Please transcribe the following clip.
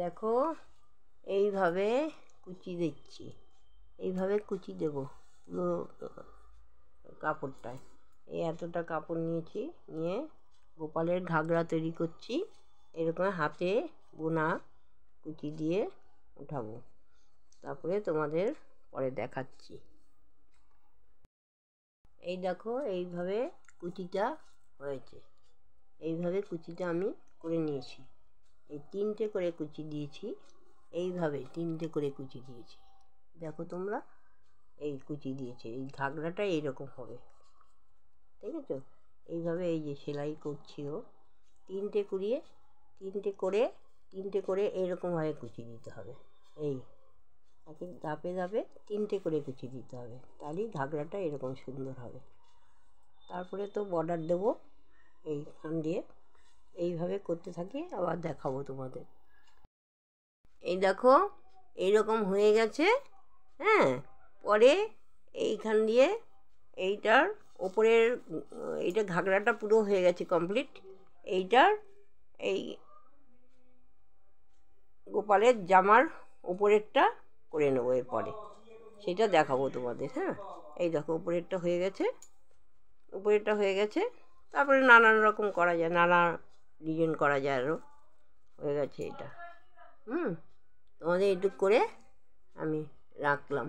দেখো এইভাবে কুচি দিচ্ছি, এইভাবে কুচি দেবো পুরো কাপড়টায়। এই এতটা কাপড় নিয়েছি, নিয়ে গোপালের ঘাগরা তৈরি করছি। এরকম হাতে বোনা কুচি দিয়ে উঠাবো, তারপরে তোমাদের পরে দেখাচ্ছি। এই দেখো এইভাবে কুচিটা হয়েছে, এইভাবে কুচিটা আমি করে নিয়েছি। এই 3টে করে কুচি দিয়েছি, এইভাবে 3টে করে কুচি দিয়েছি। দেখো তোমরা, এই কুচি দিয়েছে, এই ঘাগরাটা এইরকম হবে, ঠিক আছে? এইভাবে এই যে সেলাই করছিও 3টে কুড়িয়ে 3টে করে এইরকমভাবে কুচি দিতে হবে। এই একে ধাপে ধাপে 3টে করে কুচি দিতে হবে, তাহলেই ঘাগরাটা এরকম সুন্দর হবে। তারপরে তো বর্ডার দেবো এইখান দিয়ে। এইভাবে করতে থাকি, আবার দেখাবো তোমাদের। এই দেখো এইরকম হয়ে গেছে। হ্যাঁ, পরে এইখান দিয়ে এইটার ওপরের এইটা ঘাগরাটা পুরো হয়ে গেছে কমপ্লিট। এইটার এই গোপালের জামার উপরেরটা করে নেবো, এরপরে সেটা দেখাবো তোমাদের। হ্যাঁ, এই দেখো উপরেরটা হয়ে গেছে, উপরেরটা হয়ে গেছে। তারপরে নানান রকম করা যায়, নানা ডিজাইন করা যায়, আরও হয়ে গেছে এটা। তোমাদের এইটুকু করে আমি রাখলাম।